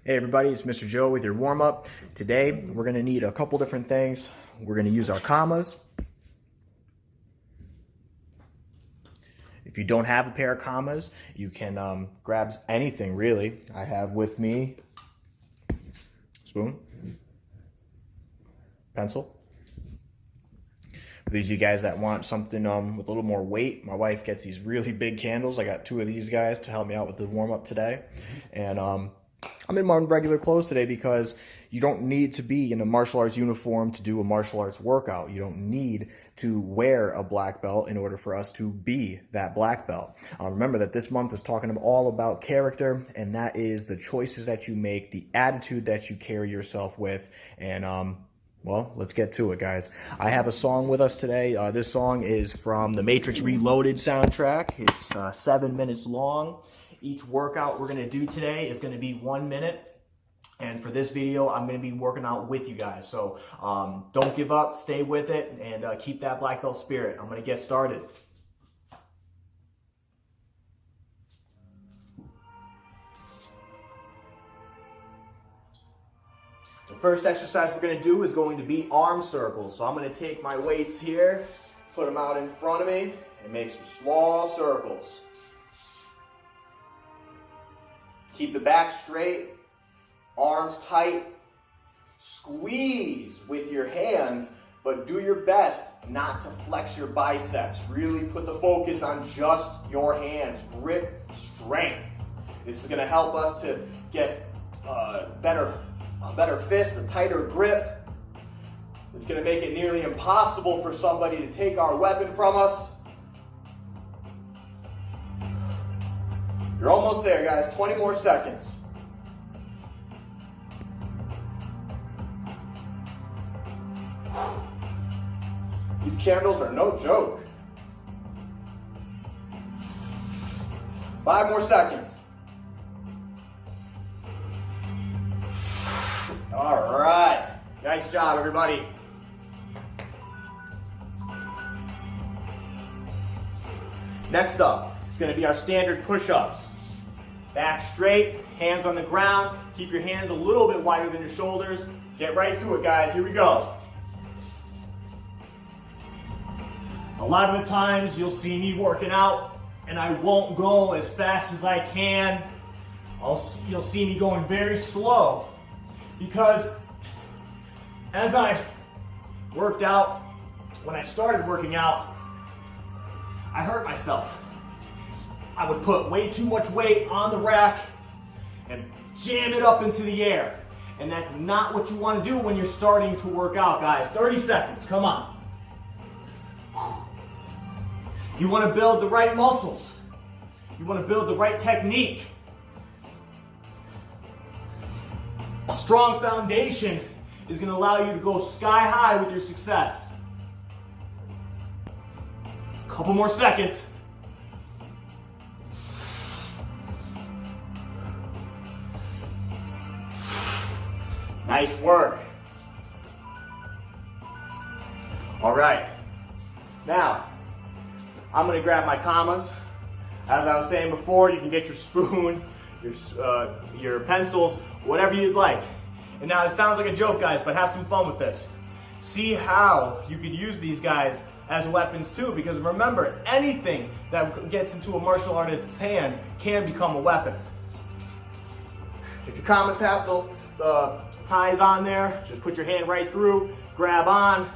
Hey everybody, it's Mr. Joe with your warm-up. Today, we're gonna need a couple different things. We're gonna use our commas. If you don't have a pair of commas, you can grab anything really. I have with me spoon, pencil. For these of you guys that want something with a little more weight, my wife gets these really big candles. I got 2 of these guys to help me out with the warm-up today. And I'm in my regular clothes today because you don't need to be in a martial arts uniform to do a martial arts workout. You don't need to wear a black belt in order for us to be that black belt. Remember that this month is talking all about character, and that is the choices that you make, the attitude that you carry yourself with, and well, let's get to it, guys. I have a song with us today. This song is from the Matrix Reloaded soundtrack. It's 7 minutes long. Each workout we're gonna do today is gonna be 1 minute. And for this video, I'm gonna be working out with you guys. So don't give up, stay with it, and keep that black belt spirit. I'm gonna get started. The first exercise we're gonna do is going to be arm circles. So I'm gonna take my weights here, put them out in front of me, and make some small circles. Keep the back straight, arms tight, squeeze with your hands, but do your best not to flex your biceps. Really put the focus on just your hands, grip strength. This is gonna help us to get a better fist, a tighter grip. It's gonna make it nearly impossible for somebody to take our weapon from us. You're almost there, guys. 20 more seconds. These candles are no joke. 5 more seconds. All right. Nice job, everybody. Next up is going to be our standard push-ups. Back straight, hands on the ground. Keep your hands a little bit wider than your shoulders. Get right to it, guys. Here we go. A lot of the times you'll see me working out and I won't go as fast as I can. You'll see me going very slow because as I worked out, when I started working out, I hurt myself. I would put way too much weight on the rack and jam it up into the air. And that's not what you want to do when you're starting to work out, guys. 30 seconds, come on. You want to build the right muscles. You want to build the right technique. A strong foundation is going to allow you to go sky high with your success. A couple more seconds. Nice work. All right. Now, I'm going to grab my commas. As I was saying before, you can get your spoons, your pencils, whatever you'd like. And now it sounds like a joke, guys, but have some fun with this. See how you could use these guys as weapons too, because remember, anything that gets into a martial artist's hand can become a weapon. If your commas have the ties on there, just put your hand right through, grab on,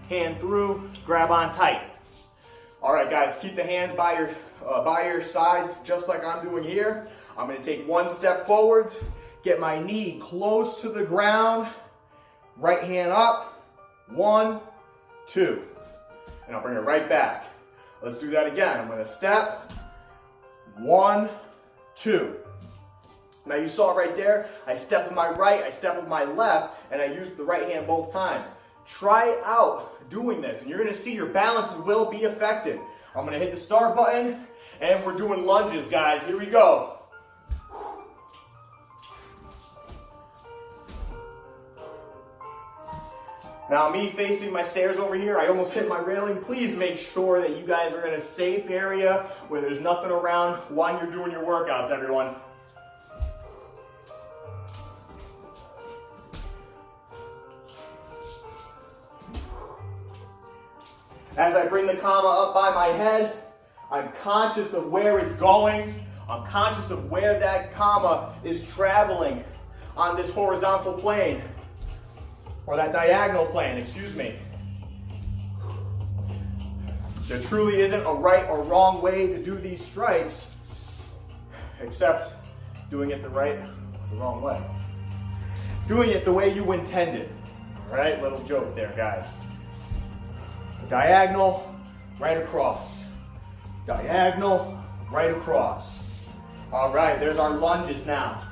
hand through, grab on tight. All right, guys, keep the hands by your sides, just like I'm doing here. I'm gonna take 1 step forwards, get my knee close to the ground, right hand up, 1, 2, and I'll bring it right back. Let's do that again. I'm gonna step, 1, 2. Now you saw right there, I stepped with my right, I stepped with my left, and I used the right hand both times. Try out doing this, and you're gonna see your balance will be affected. I'm gonna hit the start button, and we're doing lunges, guys. Here we go. Now me facing my stairs over here, I almost hit my railing. Please make sure that you guys are in a safe area where there's nothing around while you're doing your workouts, everyone. As I bring the kama up by my head, I'm conscious of where it's going. I'm conscious of where that kama is traveling on this horizontal plane, or that diagonal plane, excuse me. There truly isn't a right or wrong way to do these strikes, except doing it the right or the wrong way. Doing it the way you intended. All right, little joke there, guys. Diagonal, right across. Diagonal, right across. All right, there's our lunges now.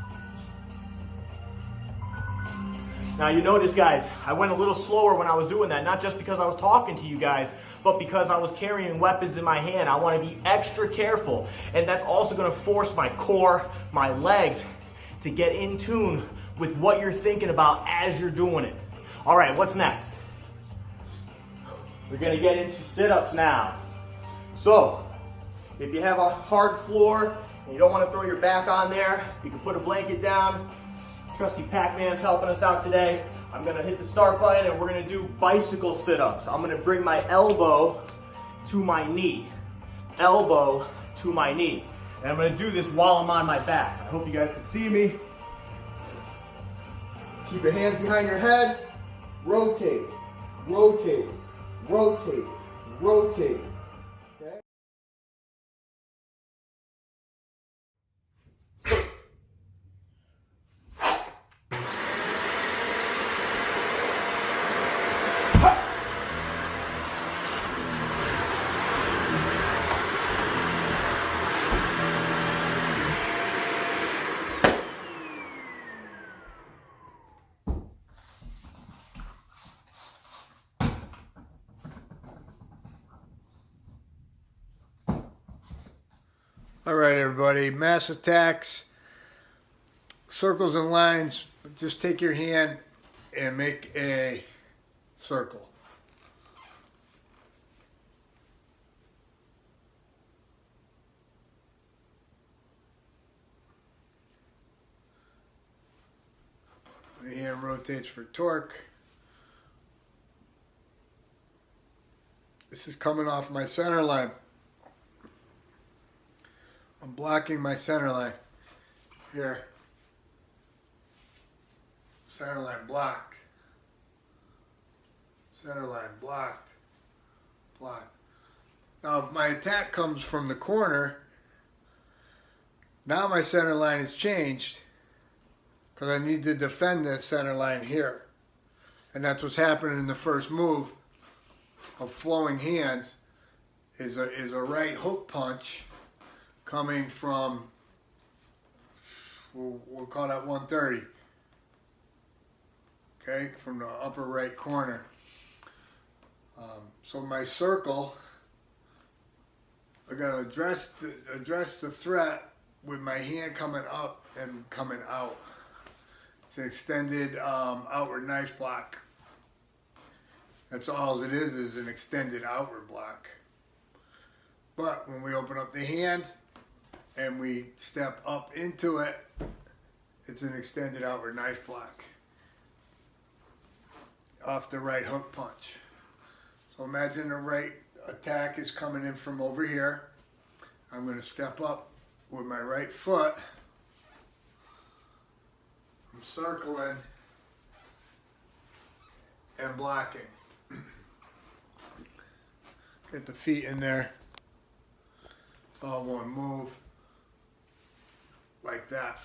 Now you notice, guys, I went a little slower when I was doing that, not just because I was talking to you guys, but because I was carrying weapons in my hand. I want to be extra careful, and that's also going to force my core, my legs, to get in tune with what you're thinking about as you're doing it. All right, what's next? We're going to get into sit-ups now. So, if you have a hard floor and you don't want to throw your back on there, you can put a blanket down. Trusty Pac-Man's helping us out today. I'm gonna hit the start button and we're gonna do bicycle sit-ups. I'm gonna bring my elbow to my knee. Elbow to my knee. And I'm gonna do this while I'm on my back. I hope you guys can see me. Keep your hands behind your head. Rotate, rotate, rotate, rotate. Okay? All right, everybody, mass attacks, circles and lines. Just take your hand and make a circle. The hand rotates for torque. This is coming off my center line. I'm blocking my center line here. Center line blocked. Center line blocked. Blocked. Now if my attack comes from the corner, now my center line has changed because I need to defend that center line here. And that's what's happening in the first move of flowing hands is a right hook punch coming from, we'll call that 130, okay, from the upper right corner. So my circle, I gotta address the threat with my hand coming up and coming out. It's an extended outward knife block. That's all it is an extended outward block. But when we open up the hand, and we step up into it, it's an extended outward knife block off the right hook punch. So imagine the right attack is coming in from over here. I'm going to step up with my right foot. I'm circling and blocking. Get the feet in there. It's all one move. Like that.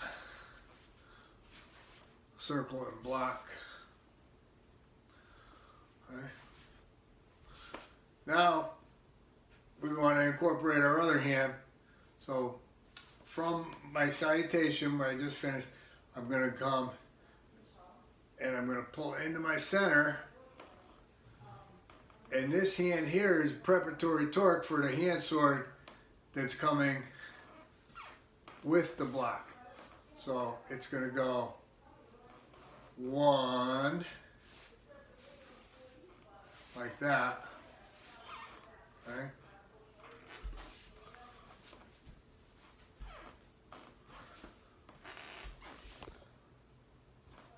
Circle and block. Okay. Now we want to incorporate our other hand. So from my salutation where I just finished, I'm going to come and I'm going to pull into my center. And this hand here is preparatory torque for the hand sword that's coming with the block. So it's going to go 1, like that, okay?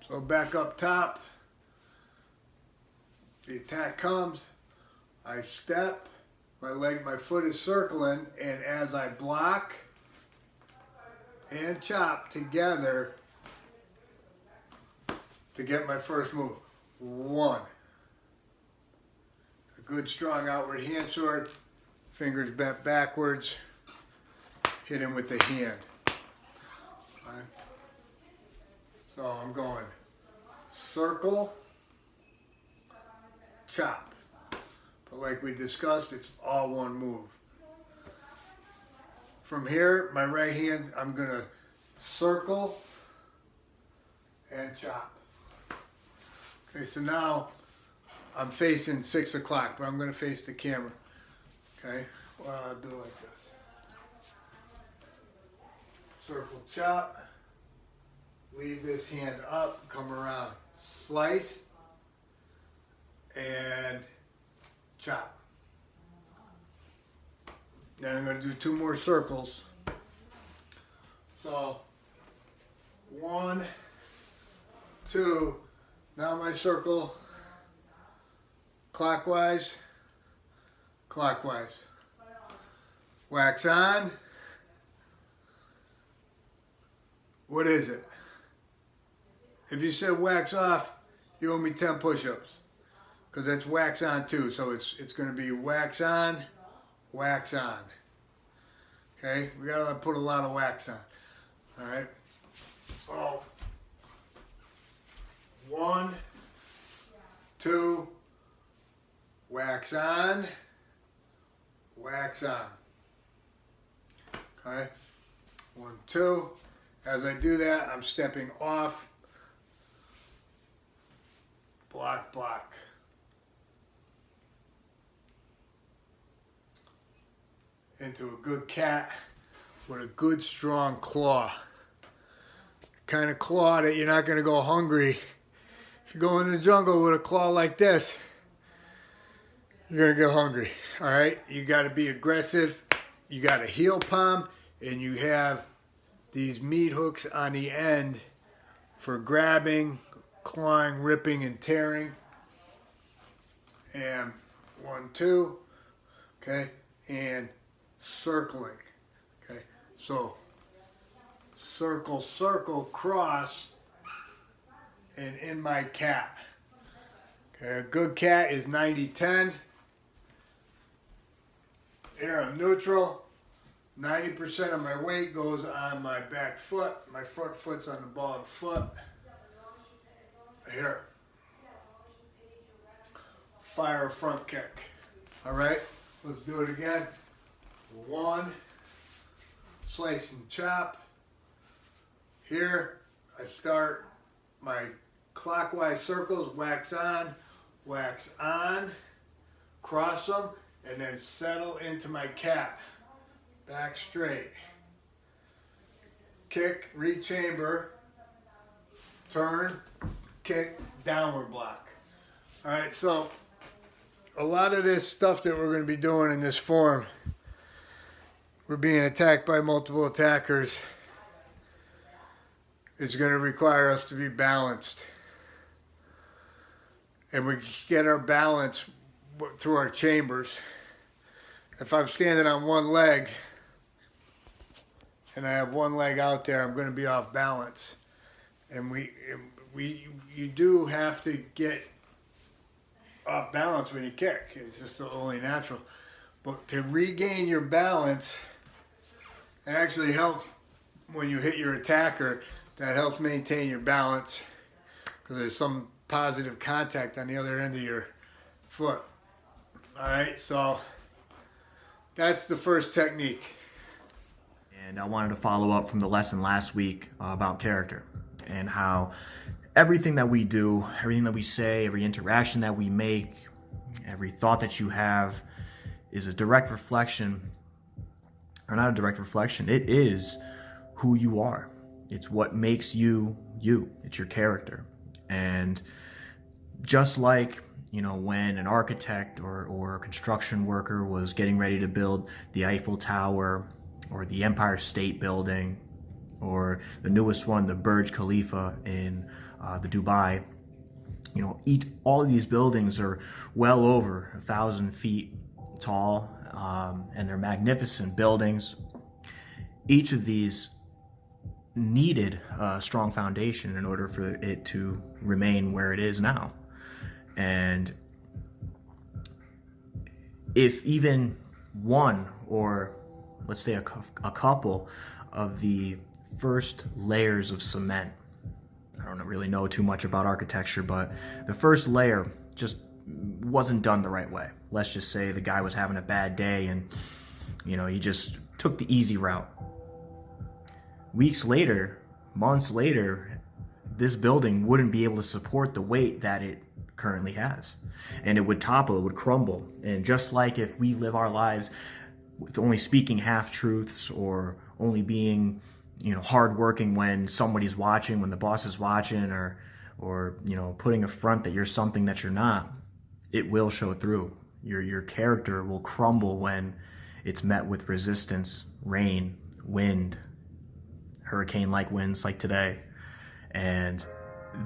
So back up top, the attack comes, I step, my foot is circling, and as I block and chop together to get my first move. 1. A good strong outward hand sword, fingers bent backwards, hit him with the hand. Right. So I'm going circle, chop. But like we discussed, it's all one move. From here, my right hand, I'm gonna circle and chop. Okay, so now I'm facing 6 o'clock, but I'm gonna face the camera. Okay, well, I'll do it like this. Circle, chop. Leave this hand up, come around, slice, and chop. Then I'm going to do 2 more circles. So, 1, 2, now my circle, clockwise, clockwise. Wax on. What is it? If you said wax off, you owe me 10 push-ups. Because that's wax on too. So it's going to be wax on, wax on. Okay? We got to put a lot of wax on. Alright? So, 1, 2, wax on, wax on. Okay? 1, 2. As I do that, I'm stepping off, block, block. Into a good cat with a good strong claw. Kind of claw that you're not going to go hungry. If you go in the jungle with a claw like this, you're going to go hungry. Alright? You got to be aggressive. You got a heel palm, and you have these meat hooks on the end for grabbing, clawing, ripping, and tearing. And 1, 2. Okay? And circling. Okay, so circle, circle, cross, and in my cat. Okay, a good cat is 90-10. Here I'm neutral. 90% of my weight goes on my back foot. My front foot's on the ball of the foot. Here. Fire a front kick. All right, let's do it again. 1, slice and chop. Here, I start my clockwise circles, wax on, cross them, and then settle into my cat. Back straight. Kick, rechamber, turn, kick, downward block. All right, so a lot of this stuff that we're going to be doing in this form, we're being attacked by multiple attackers, is going to require us to be balanced. And we get our balance through our chambers. If I'm standing on one leg and I have one leg out there, I'm going to be off balance. And you do have to get off balance when you kick. It's just only natural. But to regain your balance, it actually helps when you hit your attacker. That helps maintain your balance because there's some positive contact on the other end of your foot. All right, so that's the first technique. And I wanted to follow up from the lesson last week about character and how everything that we do, everything that we say, every interaction that we make, every thought that you have is a direct reflection, or not a direct reflection, it is who you are. It's what makes you, you. It's your character. And just like, when an architect or a construction worker was getting ready to build the Eiffel Tower or the Empire State Building or the newest one, the Burj Khalifa in the Dubai, All of these buildings are well over 1,000 feet tall, and they're magnificent buildings. Each of these needed a strong foundation in order for it to remain where it is now. And if even one, or let's say a couple of the first layers of cement, I don't really know too much about architecture, but the first layer just wasn't done the right way. Let's just say the guy was having a bad day and he just took the easy route. Weeks later, months later, this building wouldn't be able to support the weight that it currently has. And it would topple, it would crumble. And just like if we live our lives with only speaking half-truths, or only being, hardworking when somebody's watching, when the boss is watching, or putting a front that you're something that you're not, it will show through. Your character will crumble when it's met with resistance, rain, wind, hurricane-like winds like today. And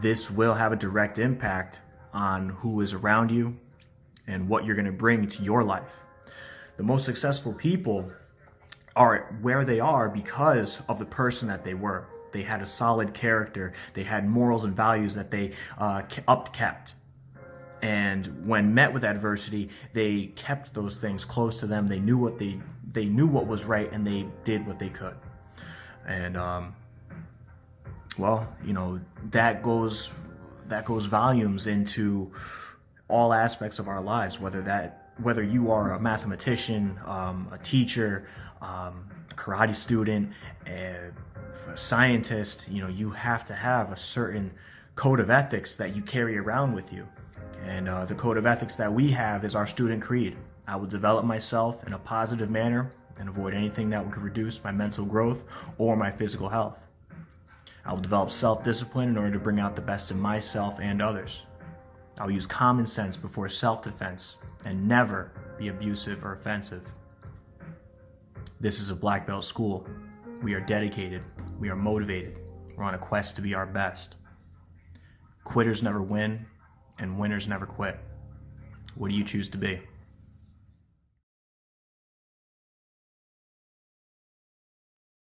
this will have a direct impact on who is around you and what you're going to bring to your life. The most successful people are where they are because of the person that they were. They had a solid character. They had morals and values that they upkept. And when met with adversity, they kept those things close to them. They knew what was right, and they did what they could. And that goes volumes into all aspects of our lives. Whether you are a mathematician, a teacher, a karate student, a scientist, you have to have a certain code of ethics that you carry around with you. And the code of ethics that we have is our student creed. I will develop myself in a positive manner and avoid anything that would reduce my mental growth or my physical health. I will develop self-discipline in order to bring out the best in myself and others. I will use common sense before self-defense and never be abusive or offensive. This is a black belt school. We are dedicated. We are motivated. We're on a quest to be our best. Quitters never win, and winners never quit. What do you choose to be?